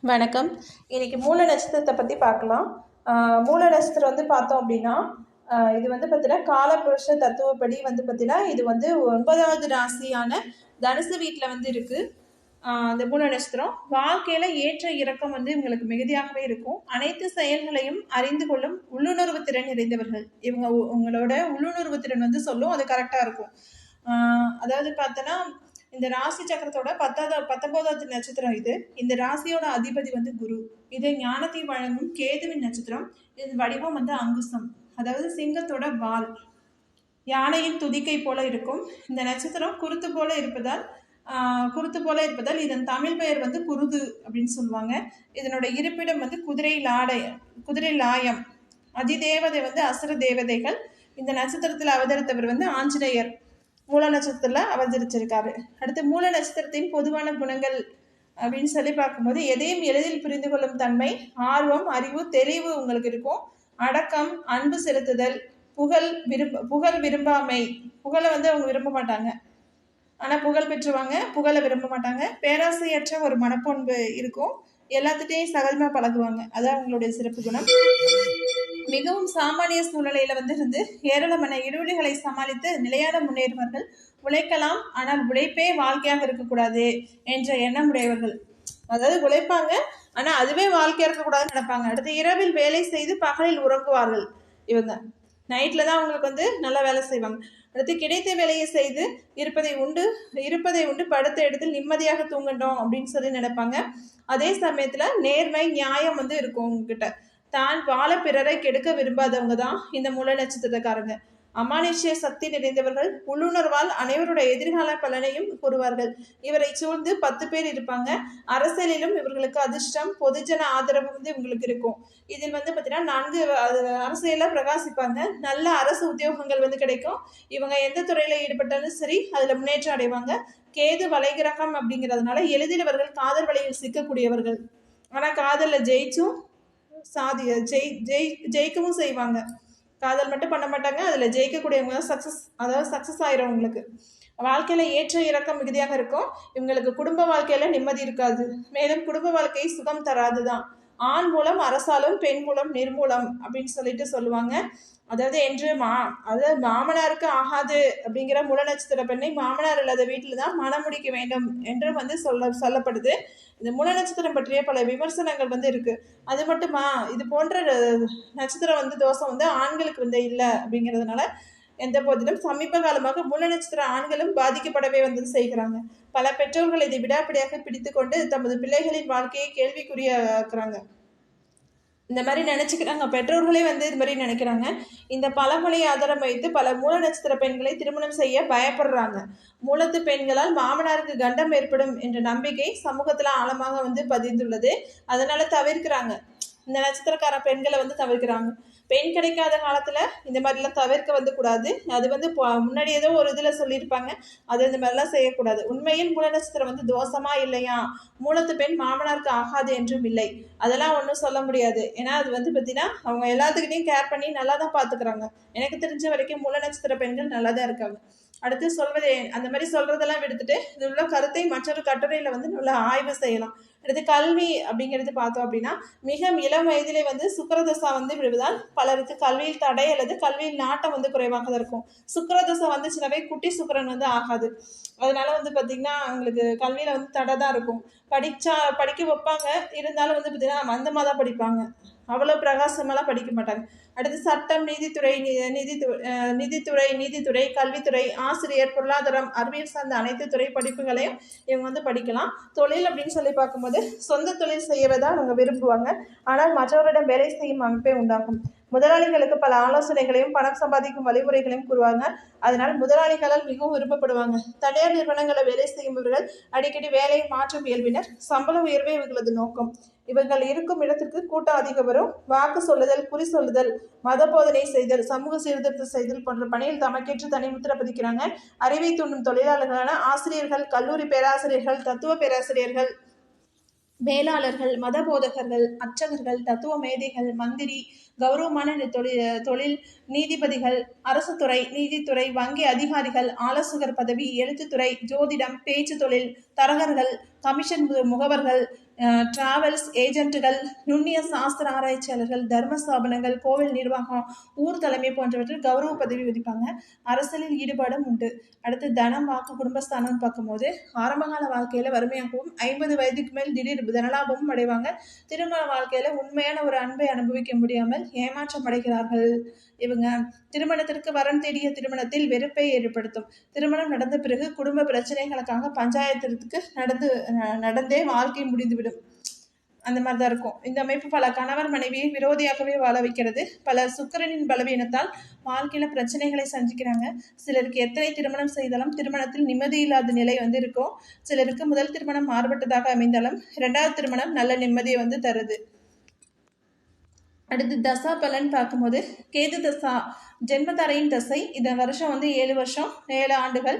வணக்கம். இன்னைக்கு மூல நட்சத்திரத்தை பற்றி பார்க்கலாம். மூல நட்சத்திரம் வந்து பார்த்தோம் அப்படின்னா, இது வந்து பார்த்தீங்கன்னா காலபுருஷ தத்துவப்படி வந்து பார்த்தீங்கன்னா இது வந்து 9வது ராசியான தனுசு வீட்டில் வந்து இருக்குது. அந்த மூல நட்சத்திரம் வாழ்க்கையில் ஏற்ற இறக்கம் வந்து இவங்களுக்கு மிகுதியாகவே இருக்கும். அனைத்து செயல்களையும் அறிந்து கொள்ளும் உள்ளுணர்வு திறன் நிறைந்தவர்கள் இவங்க. உங்களோட உள்ளுணர்வு திறன் வந்து சொல்லும், அது கரெக்டாக இருக்கும். அதாவது பார்த்தோன்னா இந்த ராசி சக்கரத்தோட 19வது நட்சத்திரம் இது. இந்த ராசியோட அதிபதி வந்து குரு. இது ஞானத்தை வழங்கும் கேதுவின் நட்சத்திரம். இது வடிவம் வந்து அங்குசம், அதாவது சிங்கத்தோட வால், யானையின் துதிக்கை போல இருக்கும். இந்த நட்சத்திரம் குருத்து போல இருப்பதால் இதன் தமிழ் பெயர் வந்து குருது அப்படின்னு சொல்லுவாங்க. இதனோட இருப்பிடம் வந்து குதிரை லாயம். அதிதேவதை வந்து அசுர தேவதைகள். இந்த நட்சத்திரத்தில் அவதரித்தவர் வந்து ஆஞ்சநேயர் மூல நட்சத்திரத்தில் அவதரிச்சிருக்காரு. அடுத்து மூல நட்சத்திரத்தின் பொதுவான குணங்கள் அப்படின்னு சொல்லி பார்க்கும்போது, எதையும் எளிதில் புரிந்து கொள்ளும் தன்மை, ஆர்வம், அறிவு, தெளிவு உங்களுக்கு இருக்கும். அடக்கம், அன்பு செலுத்துதல், புகழ் விரும்பாமை. புகழை வந்து அவங்க விரும்ப மாட்டாங்க, ஆனால் புகழ் பெற்றுவாங்க. புகழை விரும்ப மாட்டாங்க. பேராசையற்ற ஒரு மனப்பண்பு இருக்கும். எல்லாத்துட்டையும் சகஜமாக பழகுவாங்க, அதான் அவங்களுடைய சிறப்பு குணம். மிகவும் சாமானிய சூழ்நிலையில வந்து இருந்து ஏராளமான இடைவெளிகளை சமாளித்து நிலையான முன்னேறுவார்கள். உழைக்கலாம், ஆனால் உழைப்பே வாழ்க்கையாக இருக்கக்கூடாது என்ற எண்ணம் உடையவர்கள். அதாவது உழைப்பாங்க, ஆனால் அதுவே வாழ்க்கையாக இருக்கக்கூடாதுன்னு நினைப்பாங்க. அடுத்து இரவில் வேலை செய்து பகலில் உறங்குவார்கள். இவங்க நைட்டில் தான் அவங்களுக்கு வந்து நல்லா வேலை செய்வாங்க. அடுத்து கிடைத்த வேலையை செய்து இருப்பதை உண்டு படுத்த இடத்தில் நிம்மதியாக தூங்கட்டும் அப்படின்னு சொல்லி நினைப்பாங்க. அதே சமயத்தில் நேர்மை, நியாயம் வந்து இருக்கும் உங்ககிட்ட. தான் வாழ பிறரை கெடுக்க விரும்பாதவங்க தான் இந்த மூல நட்சத்திரக்காரங்க. அமானுஷ்ய சக்தி நிறைந்தவர்கள். உள்ளுணர்வால் அனைவருடைய எதிர்கால பலனையும் கூறுவார்கள். இவரை சூழ்ந்து 10 பேர் இருப்பாங்க. அரசியலிலும் இவர்களுக்கு அதிர்ஷ்டம், பொதுஜன ஆதரவு வந்து இவங்களுக்கு இருக்கும். இதில் வந்து பார்த்தீங்கன்னா 4 அரசியலில் பிரகாசிப்பாங்க. நல்ல அரசு உத்தியோகங்கள் வந்து கிடைக்கும். இவங்க எந்த துறையில் ஈடுபட்டாலும் சரி அதில் முன்னேற்றம் அடைவாங்க. கேது வலைகிரகம் அப்படிங்கிறதுனால எளிதில் இவர்கள் காதல் வலையில் சிக்கக்கூடியவர்கள். ஆனால் காதலில் ஜெயிச்சும் ஜெயிக்கவும் செய்வாங்க. காதல் மட்டும் பண்ண மாட்டாங்க, அதில் ஜெயிக்கக்கூடியவங்க சக்ஸஸ் ஆயிரும். உங்களுக்கு வாழ்க்கையில் ஏற்ற இறக்கம் மிகுதியாக இருக்கும். இவங்களுக்கு குடும்ப வாழ்க்கையில் நிம்மதி இருக்காது. மேலும் குடும்ப வாழ்க்கை சுகம் தராது தான். ஆண் மூலம் அரசாலும், பெண் மூலம் நிர்மூலம் அப்படின்னு சொல்லிட்டு சொல்லுவாங்க. அதாவது மாமனாருக்கு ஆகாது அப்படிங்கிற மூல நட்சத்திர பெண்ணை மாமனார் இல்லாத வீட்டில் தான் மனம் முடிக்க வேண்டும் என்று வந்து சொல்லப்படுது. இந்த மூல நட்சத்திரம் பற்றிய பல விமர்சனங்கள் வந்து இருக்கு. அது மட்டுமா, இது போன்ற நட்சத்திரம் வந்து தோஷம் வந்து ஆண்களுக்கு வந்து இல்லை அப்படிங்கிறதுனால எந்த போதிலும் சமீப காலமாக மூல நட்சத்திர ஆண்களும் பாதிக்கப்படவே வந்து செய்கிறாங்க. பல பெற்றோர்கள் இதை விடாப்பிடியாக பிடித்து கொண்டு தமது பிள்ளைகளின் வாழ்க்கையை கேள்விக்குறியாக்குறாங்க. இந்த மாதிரி நினச்சிக்கிறாங்க. பெற்றோர்களே வந்து இது மாதிரி நினைக்கிறாங்க. இந்த பழமொழி ஆதாரம் வைத்து பல மூல நட்சத்திர பெண்களை திருமணம் செய்ய பயப்படுறாங்க. மூலத்து பெண்களால் மாமனாருக்கு கண்டம் ஏற்படும் என்ற நம்பிக்கை சமூகத்தில் ஆழமாக வந்து பதிந்துள்ளது. அதனால தவிர்க்கிறாங்க. இந்த நட்சத்திரக்கார பெண்களை வந்து தவிர்க்கிறாங்க. பெண் கிடைக்காத காலத்தில் இந்த மாதிரிலாம் தவிர்க்க வந்து கூடாது. அது வந்து முன்னாடி ஏதோ ஒரு இதில் சொல்லியிருப்பாங்க, அது இந்த மாதிரிலாம் செய்யக்கூடாது. உண்மையில் மூல நட்சத்திரம் வந்து தோஷமா இல்லையா, மூலத்து பெண் மாமனாருக்கு ஆகாது என்றும் இல்லை, அதெல்லாம் ஒன்றும் சொல்ல முடியாது. ஏன்னா அது வந்து பார்த்தீங்கன்னா அவங்க எல்லாத்துக்கிட்டையும் கேர் பண்ணி நல்லா தான் பார்த்துக்கிறாங்க. எனக்கு தெரிஞ்ச வரைக்கும் மூல நட்சத்திர பெண்கள் நல்லா தான் இருக்காங்க. அடுத்து சொல்வதே அந்த மாதிரி சொல்றதெல்லாம் விடுத்துட்டு இது உள்ள கருத்தை மற்றொரு கட்டுரையில் வந்து நல்லா ஆய்வு செய்யலாம். அடுத்து கல்வி அப்படிங்கிறது பார்த்தோம் அப்படின்னா, மிக இளம் வயதிலே வந்து சுக்கிரதசா வந்து விடுவதால் பலருக்கு கல்வியில் தடை அல்லது கல்வியில் நாட்டம் வந்து குறைவாக தான் இருக்கும். சுக்கிரதசை வந்துச்சுனாவே குட்டி சுக்கிரன் வந்து ஆகாது. அதனால வந்து பார்த்தீங்கன்னா அவங்களுக்கு கல்வியில் வந்து தடை தான் இருக்கும். படிக்க வைப்பாங்க, இருந்தாலும் வந்து பார்த்தீங்கன்னா மந்தமாக தான் படிப்பாங்க, அவ்வளோ பிரகாசமெல்லாம் படிக்க மாட்டாங்க. அடுத்து சட்டம், நீதித்துறை, கல்வித்துறை, ஆசிரியர், பொருளாதாரம், அறிவியல் சார்ந்த அனைத்து துறை படிப்புகளையும் இவங்க வந்து படிக்கலாம். தொழில் அப்படின்னு சொல்லி பார்க்கும்போது சொந்த தொழில் செய்யவே தான் அவங்க விரும்புவாங்க. ஆனால் மற்றவரிடம் வேலை செய்யும் அமைப்பே உண்டாகும். முதலாளிகளுக்கு பல ஆலோசனைகளையும் பணம் சம்பாதிக்கும் வழிமுறைகளையும் கூறுவாங்க. அதனால் முதலாளிகளால் மிகவும் விரும்பப்படுவாங்க. தனியார் நிறுவனங்களில் வேலை செய்யும்பவர்கள் அடிக்கடி வேலையை மாற்றும் இயல்பினர். சம்பள உயர்வே இவர்களது நோக்கம். இவர்கள் இருக்கும் இடத்திற்கு கூட்டம் அதிகம் வரும். வாக்கு சொல்லுதல், குறி சொல்லுதல், மத போதனை செய்தல், சமூக சீர்திருத்தம் செய்தல் போன்ற பணியில் தமக்கேற்று தனி முத்திர பதிக்கிறாங்க. அறிவை தூண்டும் தொழிலாளர்களான ஆசிரியர்கள், கல்லூரி பேராசிரியர்கள், தத்துவ பேராசிரியர்கள், மேலாளர்கள், மத போதகர்கள், அர்ச்சகர்கள், தத்துவ மேதைகள், மந்திரி, கௌரவமான தொழில், நீதிபதிகள், அரசு துறை, நீதித்துறை, வங்கி அதிகாரிகள், ஆலோசகர் பதவி, எழுத்துத்துறை, ஜோதிடம், பேச்சு தொழில், தரகர்கள், கமிஷன் முகவர்கள், டிராவல்ஸ் ஏஜென்ட்டுகள், நுண்ணிய சாஸ்திர ஆராய்ச்சியாளர்கள், தர்ம ஸ்தாபனங்கள், கோவில் நிர்வாகம், ஊர் தலைமை போன்றவற்றில் கௌரவ பதவி விதிப்பாங்க. அரசியலில் ஈடுபாடும் உண்டு. அடுத்து தனம், வாக்கு, குடும்பஸ்தானம்னு பார்க்கும்போது ஆரம்பகால வாழ்க்கையில வறுமையாகவும் 50 வயதுக்கு மேல் திடீர் தனலாபமும் அடைவாங்க. திருமண வாழ்க்கையில உண்மையான ஒரு அன்பை அனுபவிக்க முடியாமல் ஏமாற்றம் அடைகிறார்கள். இவங்க திருமணத்திற்கு வரன் தேடிய திருமணத்தில் வெறுப்பை ஏற்படுத்தும். திருமணம் நடந்த பிறகு குடும்ப பிரச்சனைகளுக்காக பஞ்சாயத்திற்கு நடந்தே வாழ்க்கை முடிந்துவிடும். அந்த மாதிரி தான் இருக்கும். இந்த அமைப்பு பல கணவர் மனைவியை விரோதியாகவே வாழ வைக்கிறது. பல சுக்கிரனின் பலவீனத்தால் வாழ்க்கையில பிரச்சனைகளை சந்திக்கிறாங்க. சிலருக்கு எத்தனை திருமணம் செய்தாலும் திருமணத்தில் நிம்மதி இல்லாத நிலை இருக்கும். சிலருக்கு முதல் திருமணம் மாறுபட்டதாக அமைந்தாலும் 2வது திருமணம் நல்ல நிம்மதியை தருது. அடுத்து தசா பலன் பார்க்கும்போது கேது தசா ஜென்மதாரையின் தசை. இந்த வருஷம் 7 வருஷம் 7 ஆண்டுகள்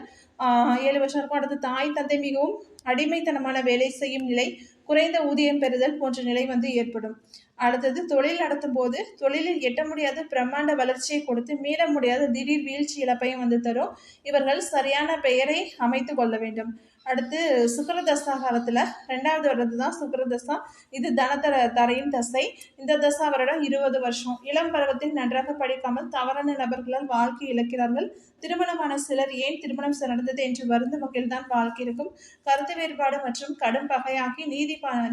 7 வருஷம் இருக்கும். அடுத்து தாய் தந்தை மிகவும் அடிமைத்தனமான வேலை செய்யும் நிலை, குறைந்த ஊதியம் பெறுதல் போன்ற நிலை ஏற்படும். அடுத்தது தொழில் நடத்தும் போது தொழிலில் எட்ட முடியாத பிரம்மாண்ட வளர்ச்சியை கொடுத்து மீள முடியாத திடீர் வீழ்ச்சி இழப்பையும் தரும். இவர்கள் சரியான பெயரை அமைத்து கொள்ள வேண்டும். அடுத்து சுக்கிரதசா காலத்தில் 2வது வருடம் தான் சுக்கிரதசா. இது தரையின் தசை. இந்த தசா வருடம் 20 வருஷம். இளம் பருவத்தில் நன்றாக படிக்காமல் தவறான நபர்களால் வாழ்க்கை இழக்கிறார்கள். திருமணமான சிலர் ஏன் திருமணம் நடந்தது என்று வருந்தும் வகையில் தான் வாழ்க்கை இருக்கும். கருத்து வேறுபாடு மற்றும் கடும் பகையாகி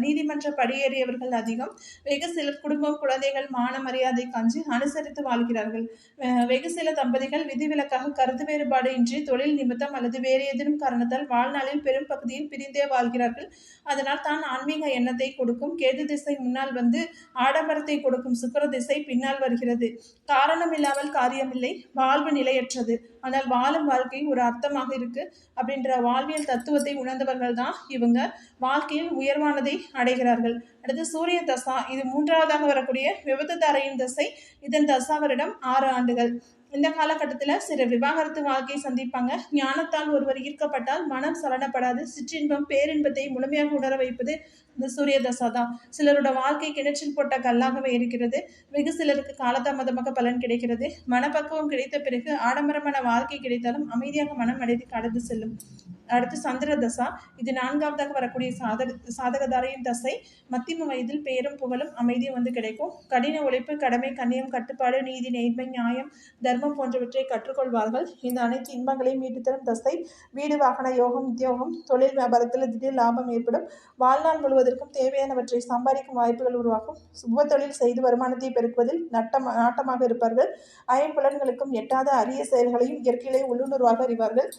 நீதிமன்ற படியேறியவர்கள் அதிகம். வெகு சிலர் குடும்பம், குழந்தைகள் மான மரியாதை கஞ்சி அனுசரித்து வாழ்கிறார்கள். வெகு சில தம்பதிகள் விதிவிலக்காக கருத்து வேறுபாடு இன்றி தொழில் நிமித்தம் அல்லது வேறு ஏதேனும் காரணத்தால் வாழ்நாளில் பெரும் பகுதியில் பிரிந்தே வாழ்கிறார்கள். அதனால் தான் ஆன்மீக எண்ணத்தை கொடுக்கும் கேது திசை முன்னால் ஆடம்பரத்தை கொடுக்கும் சுக்கிர திசை பின்னால் வருகிறது. காரணம் இல்லாமல் காரியமில்லை. வாழ்வு நிலையற்றது, ஆனால் வாழும் வாழ்க்கை ஒரு அர்த்தமாக இருக்கு அப்படின்ற வாழ்வியல் தத்துவத்தை உணர்ந்தவர்கள் தான் இவங்க வாழ்க்கையில் உயர்வானதை அடைகிறார்கள். அடுத்து சூரிய தசா. இது 3வதாக வரக்கூடிய விபத்துதாரையின் தசை. இதன் தசா வருடம் 6 ஆண்டுகள். இந்த காலகட்டத்தில் சில விவாகரத்து வாழ்க்கையை சந்திப்பாங்க. ஞானத்தால் ஒருவர் ஈர்க்கப்பட்டால் மனம் சலனப்படாது. சிற்றின்பம் பேரின்பத்தை முழுமையாக உணர வைப்பது இந்த சூரிய தசா தான். சிலரோட வாழ்க்கை கிணற்றில் போட்ட கல்லாகவே இருக்கிறது. வெகு சிலருக்கு காலதாமதமாக பலன் கிடைக்கிறது. மனப்பக்குவம் கிடைத்த பிறகு ஆடம்பரமான வாழ்க்கை கிடைத்தாலும் அமைதியாக மனம் அடைந்து கடந்து செல்லும். அடுத்து சந்திர தசா. இது 4வதாக வரக்கூடிய சாதகதாரையின் தசை. மத்திம வயதில் பெயரும் புகழும் அமைதியும் கிடைக்கும். கடின உழைப்பு, கடமை, கண்ணியம், கட்டுப்பாடு, நீதி, நேர்மை, நியாயம், தர்மம் போன்றவற்றை கற்றுக்கொள்வார்கள். இந்த அனைத்து இன்பங்களையும் மீட்டு தரும் தசை. வீடு, வாகன யோகம், உத்தியோகம், தொழில் வியாபாரத்தில் திடீர் லாபம் ஏற்படும். வாழ்நாள் முழுவதற்கும் தேவையானவற்றை சம்பாதிக்கும் வாய்ப்புகள் உருவாகும். சுப தொழில் செய்து வருமானத்தை பெருக்குவதில் நாட்டமாக இருப்பார்கள். ஐம்புலன்களுக்கும் எட்டாத அரிய செயல்களையும் இயற்கையிலே உள்ளுணர்வாக அறிவார்கள்.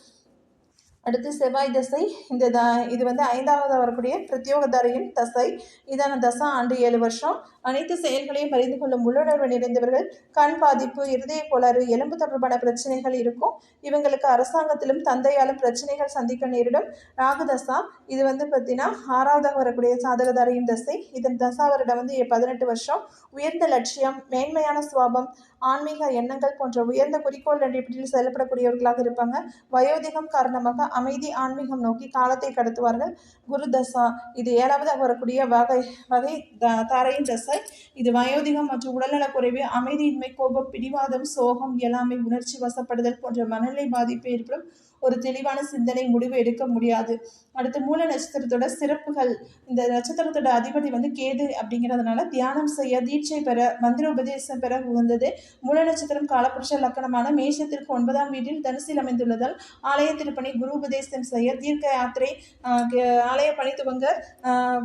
அடுத்து செவ்வாய் தசை. இது 5வதாக வரக்கூடிய பிரத்யோகதாரையின் தசை. இதான தசா ஆண்டு 7 வருஷம். அனைத்து செயல்களையும் அறிந்து கொள்ளும் உள்ளுணர்வு நிறைந்தவர்கள். கண் பாதிப்பு, இருதய கோளாறு, எலும்பு தொடர்பான பிரச்சனைகள் இருக்கும். இவங்களுக்கு அரசாங்கத்திலும் தந்தையாலும் பிரச்சனைகள் சந்திக்க நேரிடும். ராகு தசா. இது பார்த்தீங்கன்னா 6வதாக வரக்கூடிய சாதகதாரையின் தசை. இதன் தசா வருடம் 18 வருஷம். உயர்ந்த லட்சியம், மேன்மையான சுவாபம், ஆன்மீக எண்ணங்கள் போன்ற உயர்ந்த குறிக்கோள் அடிப்படையில் செயல்படக்கூடியவர்களாக இருப்பாங்க. வயோதிகம் காரணமாக அமைதி, ஆன்மீகம் நோக்கி காலத்தை கடத்துவார்கள். குரு தசா. இது 7வதாக வரக்கூடிய வகை தாரையின் தசை. இது வயோதிகம் மற்றும் உடல்நலக்குறைவு, அமைதியின்மை, கோபம், பிடிவாதம், சோகம், இயலாமை, உணர்ச்சி வசப்படுதல் போன்ற மனநிலை பாதிப்பு ஏற்படும். ஒரு தெளிவான சிந்தனை முடிவு எடுக்க முடியாது. அடுத்து மூல நட்சத்திரத்தோட சிறப்புகள். இந்த நட்சத்திரத்தோட அதிபதி கேது அப்படிங்கிறதுனால தியானம் செய்ய, தீட்சை பெற, மந்திர உபதேசம் பெற உகந்தது. மூல நட்சத்திரம் காலபுருஷ லக்கணமான மேஷத்திற்கு 9ஆம் வீட்டில் தனுசில் அமைந்துள்ளதால் ஆலய திருப்பணி, குரு உபதேசம் செய்ய, தீர்க்க யாத்திரை, ஆலய பணி துவங்க,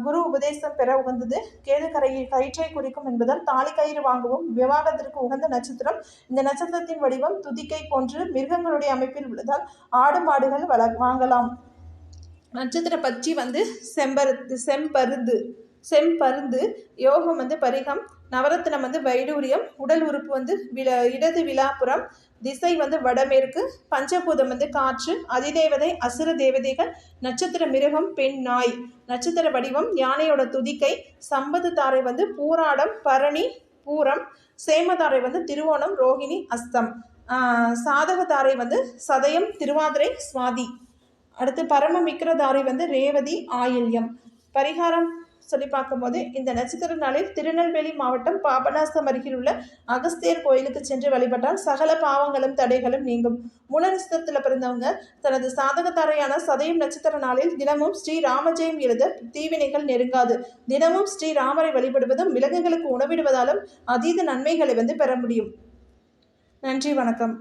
குரு உபதேசம் பெற உகந்தது. கேது கயிற்றை குறிக்கும் என்பதால் தாலி கயிறு வாங்கவும் விவாகத்திற்கு உகந்த நட்சத்திரம். இந்த நட்சத்திரத்தின் வடிவம் துதிக்கை போன்று மிருகங்களுடைய அமைப்பில் உள்ளதால் ஆடு மாடுகள் வாங்கலாம். நட்சத்திர பட்சி செம்பருந்து, யோகம் பரிகம், நவரத்னம் வைடூரியம், உடல் உறுப்பு இடது விழாப்புறம், திசை வடமேற்கு, பஞ்சபூதம் காற்று, அதிதேவதை, அசுர தேவதைகள், நட்சத்திர மிருகம் பெண் நாய், நட்சத்திர வடிவம் யானையோட துதிக்கை, சம்பது தாரை பூராடம், பரணி, பூரம், சேமதாரை திருவோணம், ரோகிணி, அஸ்தம், சாதகதாரை சதயம், திருவாதிரை, சுவாதி. அடுத்து பரம மிக்ரதாரை ரேவதி, ஆயில்யம். பரிகாரம் சொல்லி பார்க்கும்போது இந்த நட்சத்திர நாளில் திருநெல்வேலி மாவட்டம் பாபநாசம் அருகில் உள்ள அகஸ்தியர் கோயிலுக்கு சென்று வழிபட்டால் சகல பாவங்களும் தடைகளும் நீங்கும். மூல நட்சத்திரத்தில் பிறந்தவங்க தனது சாதக தாரையான சதயம் நட்சத்திர நாளில் தினமும் ஸ்ரீ ராமஜெயம் எழுத தீவினைகள் நெருங்காது. தினமும் ஸ்ரீ ராமரை வழிபடுவதும் விலங்குகளுக்கு உணவிடுவதாலும் அதீத நன்மைகளை பெற முடியும். நன்றி, வணக்கம்.